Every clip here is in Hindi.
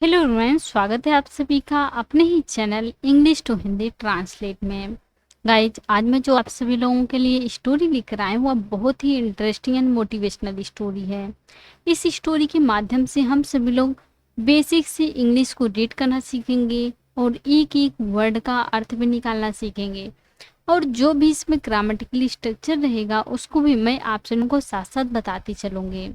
हेलो एवरीवन, स्वागत है आप सभी का अपने ही channel English to Hindi translate में। गाइज, आज मैं जो आप सभी लोगों के लिए स्टोरी लेकर आए वो बहुत ही इंटरेस्टिंग एंड मोटिवेशनल स्टोरी है। इस स्टोरी के माध्यम से हम सभी लोग बेसिक से इंग्लिश को रीड करना सीखेंगे और एक एक वर्ड का अर्थ भी निकालना सीखेंगे, और जो भी इसमें ग्रामेटिकली स्ट्रक्चर रहेगा उसको भी मैं आप सभी को साथ साथ बताती चलूँगी।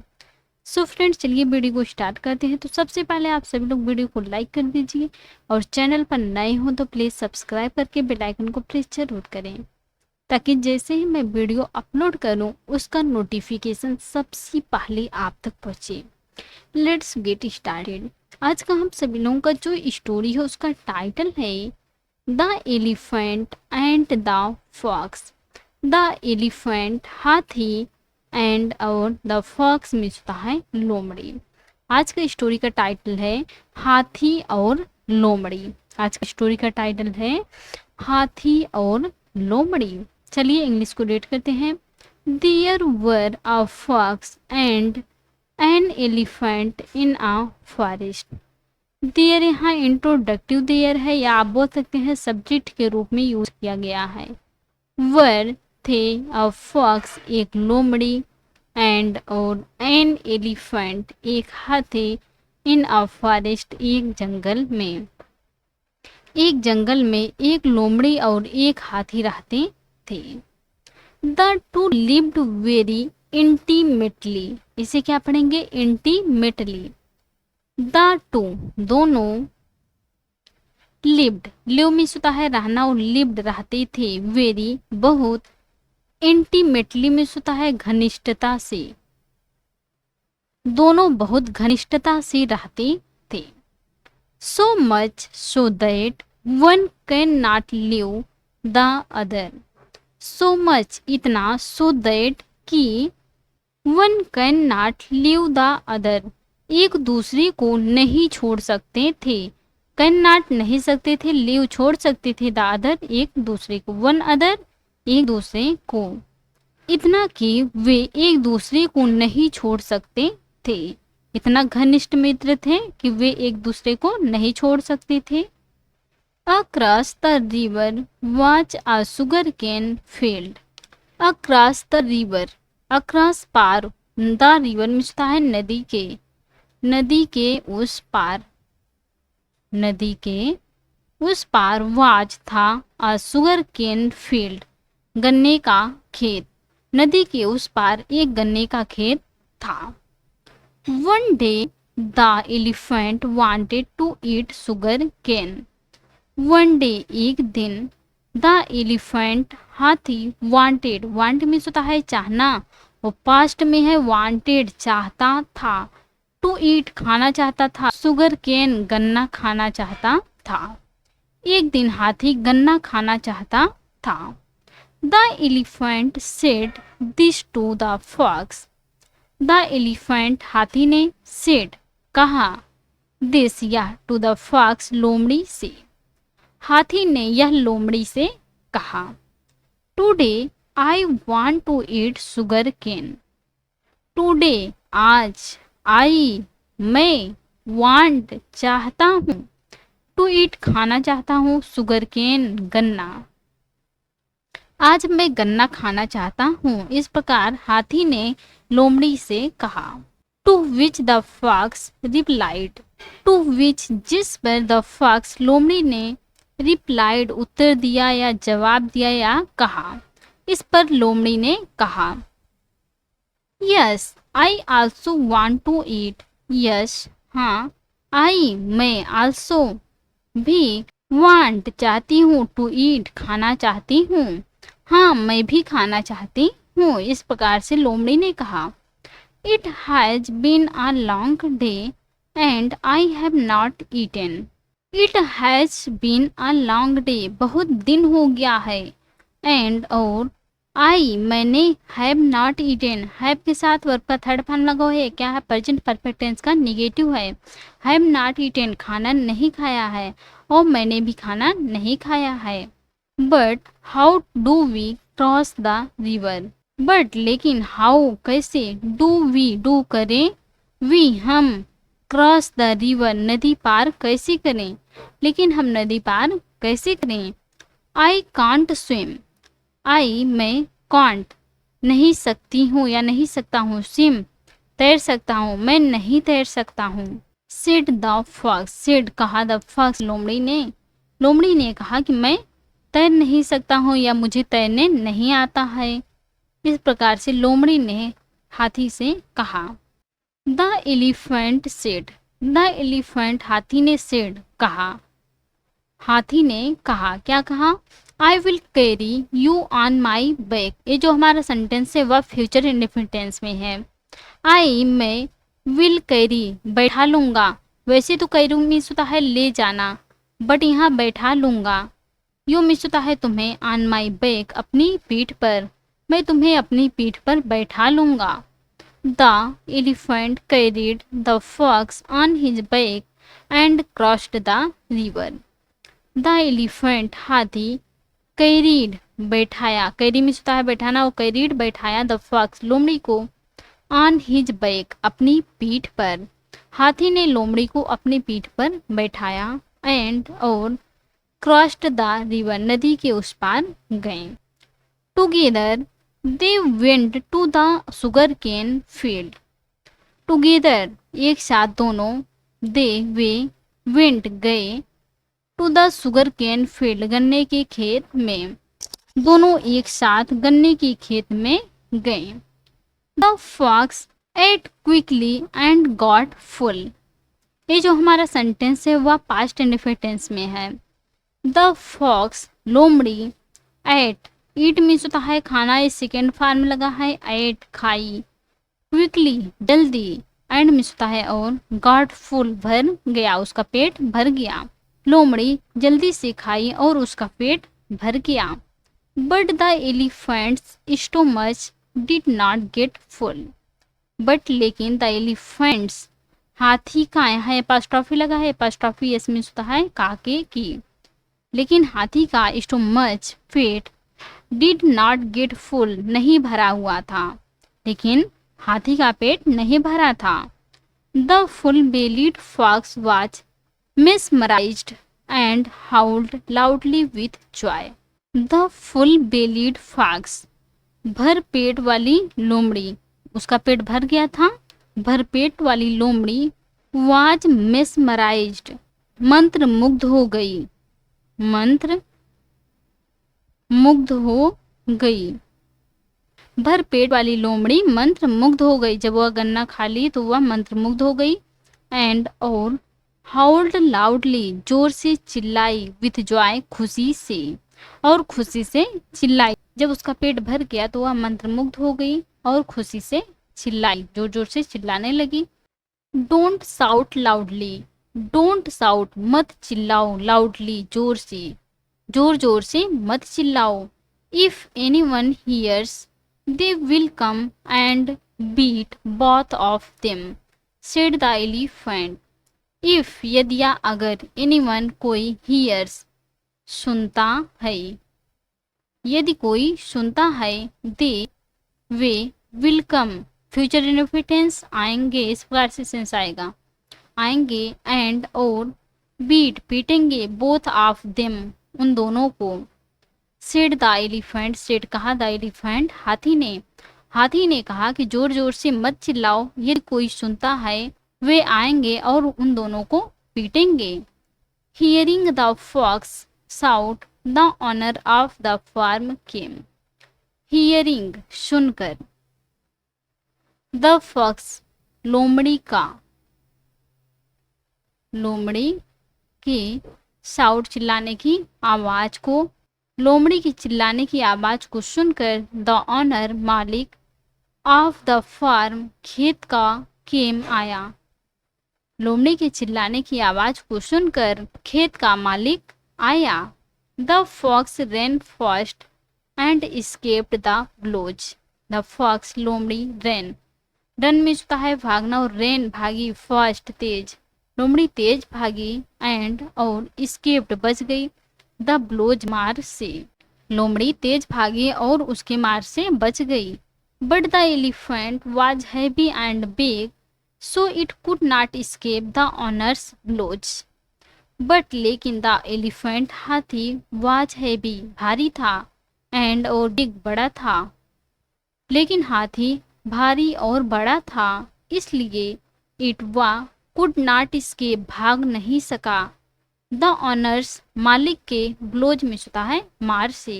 सो फ्रेंड्स, चलिए वीडियो को स्टार्ट करते हैं। तो सबसे पहले आप सभी लोग वीडियो को लाइक कर दीजिए और चैनल पर नए हो तो प्लीज़ सब्सक्राइब करके बेल आइकन को प्रेस जरूर करें, ताकि जैसे ही मैं वीडियो अपलोड करूं उसका नोटिफिकेशन सबसे पहले आप तक पहुंचे। Let's get started. आज का हम सभी लोगों का जो स्टोरी है उसका टाइटल है the elephant and the fox. The elephant हाथी एंड और द फॉक्स मीन्स होता है लोमड़ी। आज का स्टोरी का टाइटल है हाथी और लोमड़ी। आज का स्टोरी का टाइटल है हाथी और लोमड़ी। चलिए इंग्लिश को रीड करते हैं। There were a fox and an elephant in a forest. There यहाँ इंट्रोडक्टिव देयर है, या आप बोल सकते हैं सब्जेक्ट के रूप में यूज किया गया है। वर थे अ फॉक्स एक लोमड़ी, एंड और एन एलिफेंट एक हाथी, इन अ फॉरेस्ट एक जंगल में। एक जंगल में एक लोमड़ी और एक हाथी रहते थे। The two lived very intimately. इसे क्या पढ़ेंगे? इंटीमेटली। द टू दोनों, लिव्ड लिव मीन्स होता है रहना, और लिव्ड रहते थे, वेरी बहुत, इंटीमेटली मीन्स होता है घनिष्ठता से। दोनों बहुत घनिष्ठता से रहते थे। So much so that one can not live the other. So much इतना, सो दैट कि one can not live the other एक दूसरे को नहीं छोड़ सकते थे। कैन नॉट नहीं सकते थे, लिव छोड़ सकते थे, द अदर एक दूसरे को, वन अदर एक दूसरे को। इतना कि वे एक दूसरे को नहीं छोड़ सकते थे। इतना घनिष्ठ मित्र थे कि वे एक दूसरे को नहीं छोड़ सकते थे। Across the river was a sugarcane field. Across the river, across पार, द रिवर मिलता है नदी के, नदी के उस पार, नदी के उस पार, वाच था, अ सुगर कैन फील्ड गन्ने का खेत, नदी के उस पार एक गन्ने का खेत था। One day the elephant wanted to eat sugarcane. One day एक दिन, द एलिफेंट हाथी, वांटेड, वांट मीन्स होता है चाहना, वो पास्ट में है, वांटेड चाहता था, टू ईट खाना चाहता था, सुगर कैन गन्ना खाना चाहता था। एक दिन हाथी गन्ना खाना चाहता था। The elephant said this to the fox. The elephant हाथी ने, सेड कहा, दिस यह, टू द फॉक्स लोमड़ी से, हाथी ने यह लोमड़ी से कहा। Today I want to eat sugarcane. Today आज, आई मैं, वांट चाहता हूँ, टू ईट खाना चाहता हूँ, सुगर कैन गन्ना, आज मैं गन्ना खाना चाहता हूँ। इस प्रकार हाथी ने लोमड़ी से कहा। To which the fox replied. To which जिस पर, द फॉक्स लोमड़ी ने, रिप्लाइड उत्तर दिया या जवाब दिया या कहा। इस पर लोमड़ी ने कहा, yes I also want to eat. Yes हाँ, आई मैं, आल्सो भी, वांट चाहती हूँ, टू ईट खाना चाहती हूँ, हाँ मैं भी खाना चाहती हूँ। इस प्रकार से लोमड़ी ने कहा। It has been a long day and I have not eaten. It has been a long day बहुत दिन हो गया है, एंड और, आई मैंने, हैव नॉट ईटन, हैव के साथ वर्ब का थर्ड फॉर्म लगा है, क्या है? प्रेजेंट परफेक्ट टेंस का निगेटिव है। हैव नॉट ईटन खाना नहीं खाया है, और मैंने भी खाना नहीं खाया है। But how do we cross the river. But लेकिन, हाउ कैसे, डू वी डू करें, वी हम, क्रॉस द रिवर, नदी पार कैसे करें, लेकिन हम नदी पार कैसे करें। आई कांट स्विम, आई मैं कांट नहीं सकती हूँ या नहीं सकता हूँ, स्विम तैर सकता हूँ, मैं नहीं तैर सकता हूँ। सिड द फॉक्स, सिड कहा, द फॉक्स लोमड़ी ने कहा कि मैं तैर नहीं सकता हूँ या मुझे तैरने नहीं आता है। इस प्रकार से लोमड़ी ने हाथी से कहा। The elephant said, the elephant हाथी ने सेड कहा, हाथी ने कहा, क्या कहा, I will carry you on my back. ये जो हमारा सेंटेंस है वह फ्यूचर इंडिफिनिट में है। आई मैं विल कैरी बैठा लूंगा, वैसे तो कैरी मीन्स होता है ले जाना, बट यहाँ बैठा लूंगा। यू मीन्स होता है तुम्हें, ऑन माई बैक अपनी पीठ पर, मैं तुम्हें अपनी पीठ पर बैठा लूंगा। The elephant carried the fox on his back and crossed the river. The elephant हाथी कैरीड बैठाया, कैरी मीन्स होता है बैठाना, वो कैरीड बैठाया द फॉक्स लोमड़ी को ऑन हिज बैक अपनी पीठ पर, हाथी ने लोमड़ी को अपनी पीठ पर बैठाया एंड और क्रॉस्ड द रिवर नदी के उस पार गए। Together they went to the sugarcane field, together एक साथ दोनों, दे वे, वेंट गए, to the sugarcane field गन्ने के खेत में, दोनों एक साथ गन्ने के खेत में गए। The fox ate quickly and got full, ये जो हमारा सेंटेंस है वह पास्ट इंडेफिनिट टेंस में है। द फॉक्स लोमड़ी, एट ईट मीन्स होता है खाना, इस सेकेंड फॉर्म में लगा है, एट खाई, क्विकली जल्दी, एंड मीन्स होता है और, गॉट फुल भर गया, उसका पेट भर गया। लोमड़ी जल्दी से खाई और उसका पेट भर गया। But the elephants stomach did not get full, but लेकिन द एलिफेंट्स हाथी का, यहाँ एपॉस्ट्रॉफी लगा है, एपॉस्ट्रॉफी यस मीन्स होता है काके की, लेकिन हाथी का stomach pet did not get full नहीं भरा हुआ था, लेकिन हाथी का पेट नहीं भरा था। The full bellied fox was mesmerized and howled loudly with joy. The full bellied fox, भर पेट वाली लोमड़ी, उसका पेट भर गया था, भर पेट वाली लोमड़ी, was mesmerized, मंत्र मुग्ध हो गई, मंत्र मुग्ध हो गई, भर पेट वाली लोमड़ी मंत्र मुग्ध हो गई, जब वह गन्ना खा ली तो वह मंत्र मुग्ध हो गई। एंड और हाउल्ड लाउडली, जोर से चिल्लाई, विथ जॉय, खुशी से, और खुशी से चिल्लाई, जब उसका पेट भर गया तो वह मंत्रमुग्ध हो गई और खुशी से चिल्लाई, जोर जोर से चिल्लाने लगी। Don't shout loudly, don't shout मत चिल्लाओ, लाउडली जोर से, जोर जोर से मत चिल्लाओ। If anyone hears they will come and beat both of them, said the elephant. If यदि या अगर, एनीवन कोई, हियर्स सुनता है, यदि कोई सुनता है, दे वे, विल कम फ्यूचर इंडेफिनिट आएंगे, इस प्रकार से सेंस आएगा, आएंगे, एंड और बीट पीटेंगे, बोथ ऑफ देम उन दोनों को। सेड द एलिफेंट, सेड कहा, द एलिफेंट हाथी ने कहा कि जोर जोर से मत चिल्लाओ, यदि कोई सुनता है वे आएंगे और उन दोनों को पीटेंगे। Hearing the fox shout the owner of the farm came, hearing सुनकर, द फॉक्स लोमड़ी का, लोमड़ी की साउट चिल्लाने की आवाज को, लोमड़ी की चिल्लाने की आवाज को सुनकर, द ऑनर मालिक, ऑफ द फार्म खेत का, केम आया, लोमड़ी के चिल्लाने की आवाज को सुनकर खेत का मालिक आया। The fox ran fast and escaped the blows, the fox लोमड़ी रेन, रन मीन्स होता है भागना, और रेन भागी, फास्ट तेज, लोमड़ी तेज भागी, एंड और एस्केप्ड बच गई, द ब्लोज मार से, लोमड़ी तेज भागी और उसके मार से बच गई। But the elephant was heavy and big so it could not escape the owner's blows. But लेकिन द एलिफेंट हाथी वाज हैवी भारी था एंड और बिग बड़ा था। लेकिन हाथी भारी और बड़ा था, इसलिए इट वा कुड नॉट escape भाग नहीं सका द ऑनर्स मालिक के ब्लोज में होता है मार से।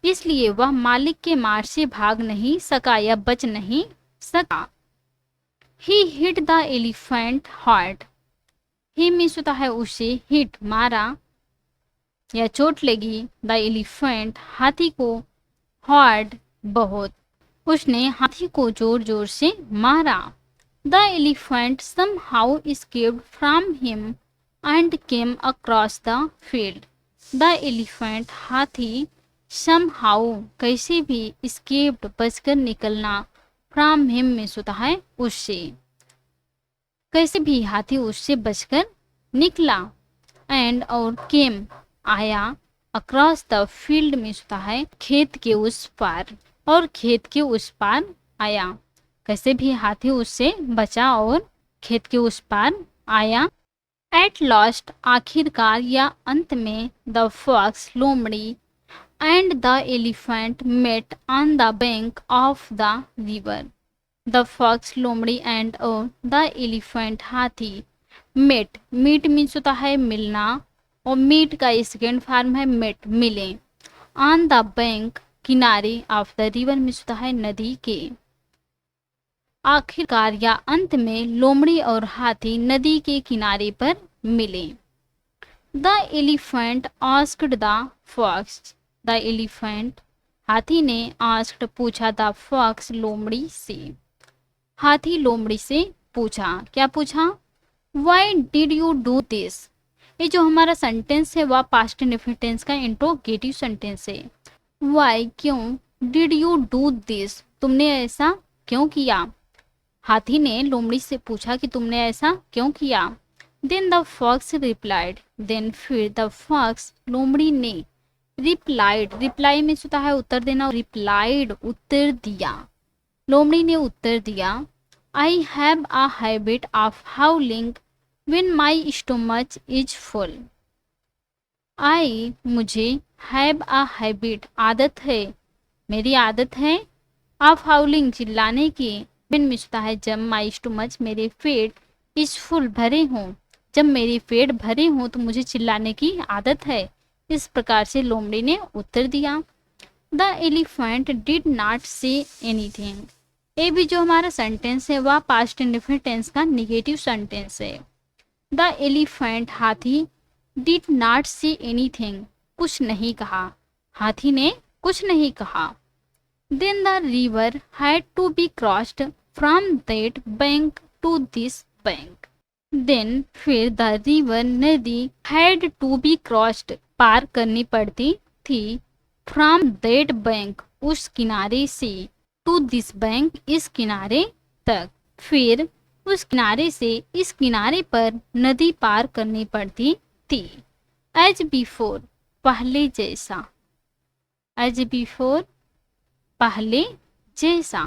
इसलिए वह मालिक के मार से भाग नहीं सका या बच नहीं सका। He hit the elephant hard. He means होता है उसे हिट मारा या चोट लगी द एलिफेंट हाथी को हार्ड बहुत। उसने हाथी को जोर जोर से मारा। The elephant somehow escaped from him and came across the field। The elephant हाथी somehow कैसे भी escaped बचकर निकलना from him में होता है उससे। कैसे भी हाथी उससे बचकर निकला एंड और केम आया अक्रॉस द फील्ड में होता है खेत के उस पार और खेत के उस पार आया। कैसे भी हाथी उससे बचा और खेत के उस पार आया। एट लास्ट आखिरकार या अंत में द फॉक्स लोमड़ी and the elephant met on the bank of the river. The fox लोमड़ी एंड द एलिफेंट हाथी मेट। मीट मीन्स होता है मिलना और मीट का सेकेंड फॉर्म है मेट मिले। ऑन द बैंक किनारे ऑफ द रिवर मीन्स होता है नदी के। आखिरकार या अंत में लोमड़ी और हाथी नदी के किनारे पर मिले। The elephant asked the fox. The elephant हाथी ने आस्क्ड पूछा द फॉक्स लोमड़ी से। हाथी लोमड़ी से पूछा, क्या पूछा? Why did you do this. ये जो हमारा सेंटेंस है वह पास्ट इंडेफिनिट टेंस का इंट्रोगेटिव सेंटेंस है। वाई क्यों, डिड यू डू दिस तुमने ऐसा क्यों किया। हाथी ने लोमड़ी से पूछा कि तुमने ऐसा क्यों किया। Then the fox replied. Then फिर द फॉक्स लोमड़ी ने रिप्लाइड। रिप्लाई में होता है उत्तर देना। रिप्लाइड उत्तर दिया। लोमड़ी ने उत्तर दिया, I have a habit of howling when my stomach is full. I मुझे हैव अ हैबिट आदत है, मेरी आदत है ऑफ हाउलिंग चिल्लाने की। बिन मिलता है जब माई स्टोमच मेरे पेट इज फुल भरे हों। जब मेरे पेट भरे हों तो मुझे चिल्लाने की आदत है। इस प्रकार से लोमड़ी ने उत्तर दिया। The elephant did not say anything. ये भी जो हमारा सेंटेंस है वह पास्ट इंडेफिनिट टेंस का निगेटिव सेंटेंस है। द एलिफेंट हाथी डिड नॉट से एनीथिंग कुछ नहीं कहा। हाथी ने कुछ नहीं कहा। Then the river had to be crossed from that bank to this bank. Then फिर द रिवर नदी हैड टू बी क्रॉस्ड पार करनी पड़ती थी। फ्रॉम दैट बैंक उस किनारे से, टू दिस बैंक इस किनारे तक। फिर उस किनारे से इस किनारे पर नदी पार करनी पड़ती थी। एज बिफोर पहले जैसा। एज बिफोर पहले जैसा।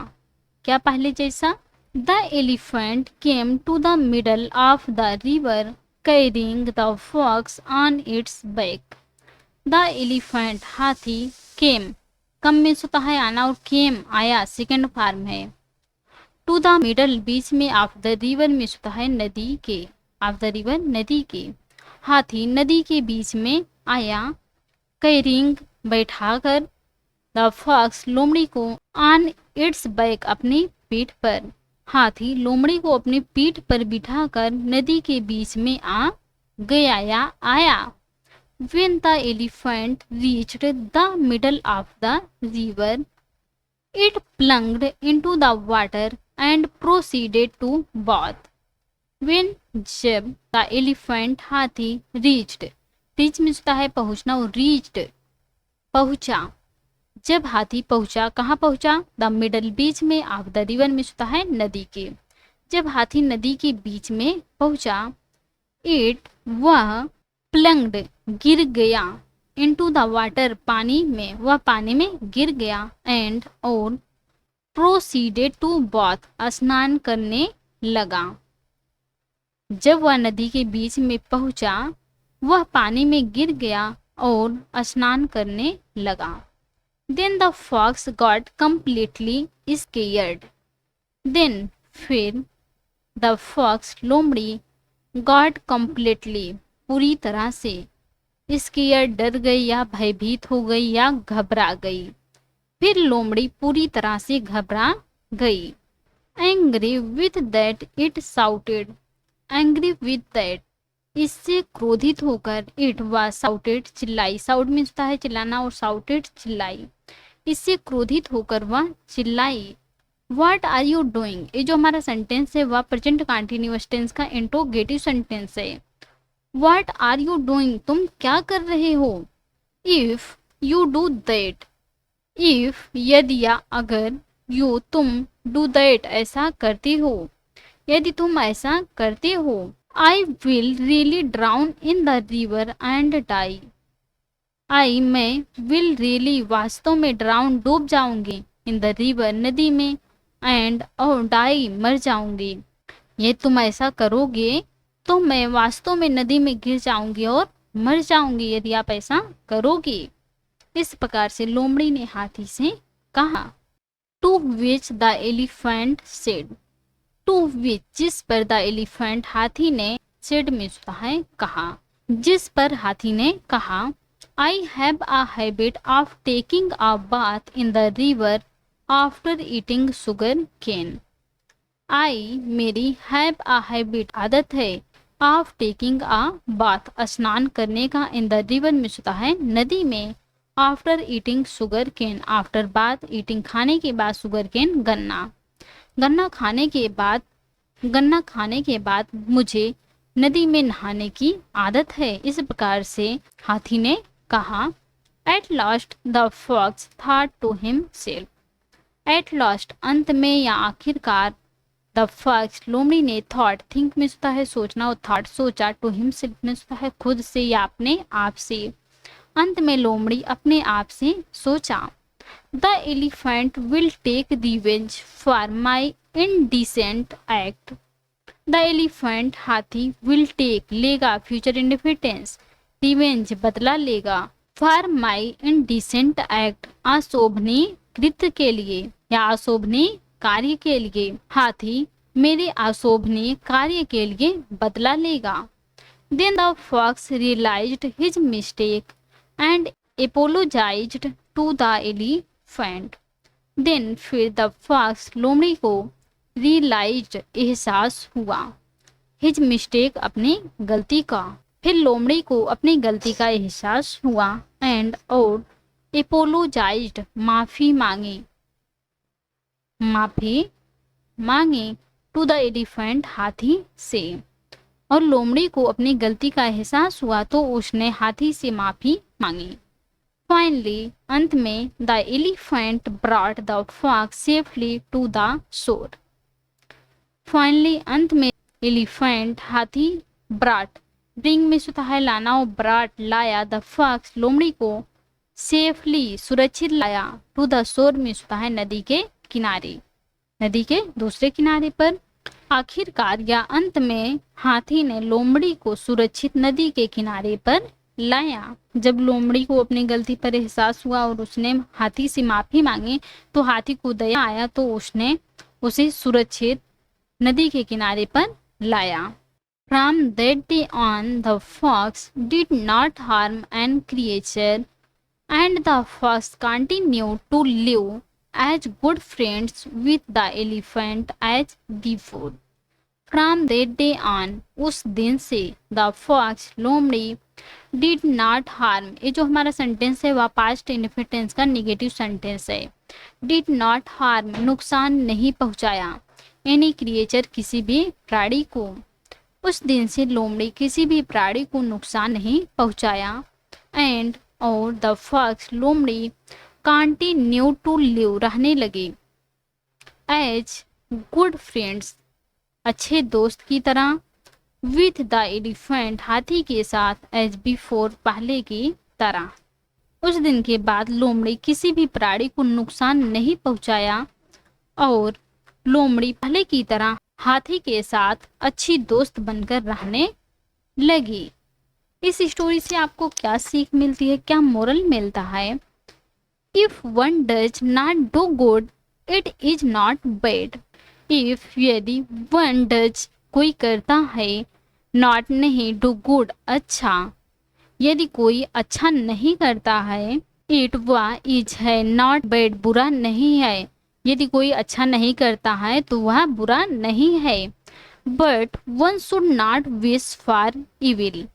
क्या पहले जैसा? The elephant came to the middle of the river carrying the fox on its back. The elephant हाथी केम, कम में होता है आना और केम आया सेकेंड फॉर्म है। टू द मिडल बीच में ऑफ द रिवर में होता है नदी के। ऑफ द रिवर नदी के। हाथी नदी के बीच में आया। कैरिंग बैठाकर द फॉक्स लोमड़ी को ऑन इट्स बैक अपनी पीठ पर। हाथी लोमड़ी को अपनी पीठ पर बिठाकर नदी के बीच में आ गया या आया। When the elephant reached the middle of the river, it plunged into the water and proceeded to bath। When जब the elephant हाथी reached, reach में होता है पहुंचना और reached पहुंचा। जब हाथी पहुंचा, कहाँ पहुंचा? द मिडल बीच में ऑफ द रिवर में होता है नदी के। जब हाथी नदी के बीच में पहुंचा, इट वह प्लंग्ड गिर गया, इनटू द वाटर पानी में, वह पानी में गिर गया, एंड और प्रोसीडेड टू बाथ स्नान करने लगा। जब वह नदी के बीच में पहुंचा, वह पानी में गिर गया और स्नान करने लगा। Then the fox got completely scared. Then फिर the fox लोमड़ी got completely पूरी तरह से scared डर गई या भयभीत हो गई या घबरा गई। फिर लोमड़ी पूरी तरह से घबरा गई। Angry with that it shouted. Angry with that इससे क्रोधित होकर इट व साउटेड चिल्लाई। साउट मीन्स होता है चिल्लाना और साउटेड चिल्लाई। इससे क्रोधित होकर वह चिल्लाई। व्हाट आर यू डूइंग, ये जो हमारा सेंटेंस है वह प्रेजेंट कंटिन्यूअस टेंस का इंट्रोगेटिव सेंटेंस है। व्हाट आर यू डूइंग, तुम क्या कर रहे हो। If you do that, if यदि या अगर, यू तुम, डू दैट ऐसा करते हो, यदि तुम ऐसा करते हो। I will really drown in the river and die. I मैं, विल रियली वास्तव में, ड्राउन डूब जाऊंगी, इन द रिवर नदी में, एंड और डाई मर जाऊंगी। ये तुम ऐसा करोगे तो मैं वास्तव में नदी में गिर जाऊंगी और मर जाऊंगी यदि आप ऐसा करोगे। इस प्रकार से लोमड़ी ने हाथी से कहा। To which the elephant said, to which जिस पर, द एलिफेंट हाथी ने, सेड में होता है कहा, जिस पर हाथी ने कहा। I have a habit of taking a bath in the river after eating sugar cane. I मेरी, हैव अ हैबिट आदत है, ऑफ टेकिंग अ बाथ स्नान करने का, इन द रिवर में होता है नदी में, after eating sugar cane after bath eating खाने के बाद, शुगर केन गन्ना, गन्ना खाने के बाद मुझे नदी में नहाने की आदत है। इस प्रकार से हाथी ने कहा। At last the fox thought to himself, at last अंत में या आखिरकार, द फॉक्स लोमड़ी ने, थॉट थिंक में होता है सोचना और थॉट सोचा, टू हिमसेल्फ में होता है खुद से या अपने आप से। अंत में लोमड़ी अपने आप से सोचा। The elephant will take revenge for my indecent act. The elephant हाथी, विल टेक लेगा, फ्यूचर इंडिफिटेंस, रिवेंज बदला लेगा, फॉर माई इनडिसेंट एक्ट अशोभनीय कृत्य के लिए या अशोभनीय कार्य के लिए, हाथी मेरे अशोभनीय कार्य के लिए बदला लेगा। Then the fox realised his mistake and apologised to the elephant. Then फिर द फॉक्स लोमड़ी को, रियलाइज्ड एहसास हुआ, हिज मिस्टेक अपनी गलती का, फिर लोमड़ी को अपनी गलती का एहसास हुआ, एंड और एपोलोजाइज्ड माफी मांगी, माफी मांगे, टू द एलिफेंट हाथी से, और लोमड़ी को अपनी गलती का एहसास हुआ तो उसने हाथी से माफी मांगी। फाइनली अंत में, the elephant brought the fox safely to the shore. Finally अंत में, एलिफेंट हाथी, ब्रॉट ब्रिंग में होता है लाना और ब्रॉट लाया, द फॉक्स लोमड़ी को, सेफली सुरक्षित लाया, टू द शोर में होता है नदी के किनारे, नदी के दूसरे किनारे पर। आखिरकार या अंत में हाथी ने लोमड़ी को सुरक्षित नदी के किनारे पर लाया। जब लोमड़ी को अपनी गलती पर एहसास हुआ और उसने हाथी से माफी मांगी तो हाथी को दया आया तो उसने उसे सुरक्षित नदी के किनारे पर लाया। From that day on, the fox did not harm any creature, and the fox continued to live as good friends with the elephant as before. From that day on, उस दिन से, the fox लोमड़ी, did not harm, ये जो हमारा सेंटेंस है वह पास्ट इंडेफिनिट टेंस का नेगेटिव सेंटेंस है। did not harm नुकसान नहीं पहुंचाया, एनी क्रिएचर किसी भी प्राणी को। उस दिन से लोमड़ी किसी भी प्राणी को नुकसान नहीं पहुंचाया। एंड और द फॉक्स लोमड़ी कंटिन्यू टू लिव रहने लगे एज गुड फ्रेंड्स अच्छे दोस्त की तरह, विथ द एलिफेंट हाथी के साथ, एज बिफोर पहले की तरह। उस दिन के बाद लोमड़ी किसी भी प्राणी को नुकसान नहीं पहुंचाया और लोमड़ी पहले की तरह हाथी के साथ अच्छी दोस्त बनकर रहने लगी। इस स्टोरी से आपको क्या सीख मिलती है, क्या मोरल मिलता है? If one does not do good it is not bad. If यदि वन डज कोई करता है, नॉट नहीं, डू गुड अच्छा, यदि कोई अच्छा नहीं करता है, इट वह इज है, नॉट बैड बुरा नहीं है, यदि कोई अच्छा नहीं करता है तो वह बुरा नहीं है। But one should not wish for evil.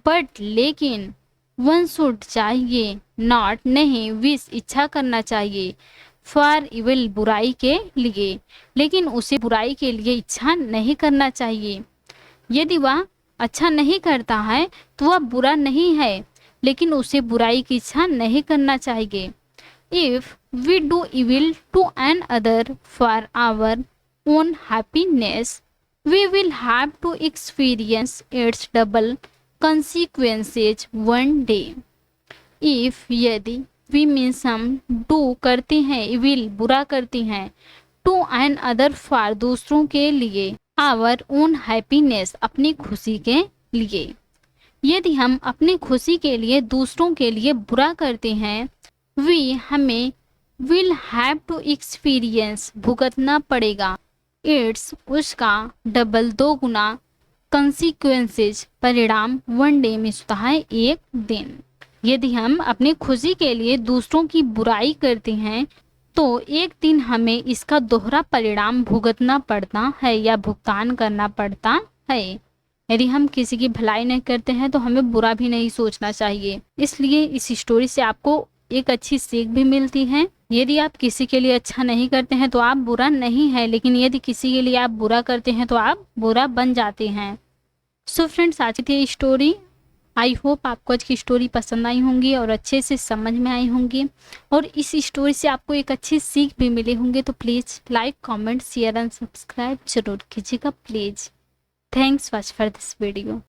But लेकिन वन शुड चाहिए, नॉट नहीं, विश इच्छा करना चाहिए, फॉर इविल बुराई के लिए, लेकिन उसे बुराई के लिए इच्छा नहीं करना चाहिए। यदि वह अच्छा नहीं करता है तो वह बुरा नहीं है, लेकिन उसे बुराई की इच्छा नहीं करना चाहिए। If we do evil to another for our own happiness, we will have to experience its double consequences one day। if यदि we means हम do करते हैं, will बुरा करते हैं, to an other for दूसरों के लिए, our own happiness अपनी खुशी के लिए। यदि हम अपनी खुशी के लिए दूसरों के लिए बुरा करते हैं, we हमें will have to experience भुगतना पड़ेगा, it's उसका डबल दो गुना, कंसिक्वेंसेज परिणाम, वन डे में होता है एक दिन। यदि हम अपनी खुशी के लिए दूसरों की बुराई करते हैं तो एक दिन हमें इसका दोहरा परिणाम भुगतना पड़ता है या भुगतान करना पड़ता है। यदि हम किसी की भलाई नहीं करते हैं तो हमें बुरा भी नहीं सोचना चाहिए। इसलिए इस स्टोरी से आपको एक अच्छी सीख भी मिलती है। यदि आप किसी के लिए अच्छा नहीं करते हैं तो आप बुरा नहीं है, लेकिन यदि किसी के लिए आप बुरा करते हैं तो आप बुरा बन जाते हैं। सो फ्रेंड्स, आज की थी स्टोरी। आई होप आपको आज की स्टोरी पसंद आई होंगी और अच्छे से समझ में आई होंगी, और इस स्टोरी से आपको एक अच्छी सीख भी मिले होंगे। तो please like, comment, share and subscribe जरूर कीजिएगा please. Thanks watch for this video.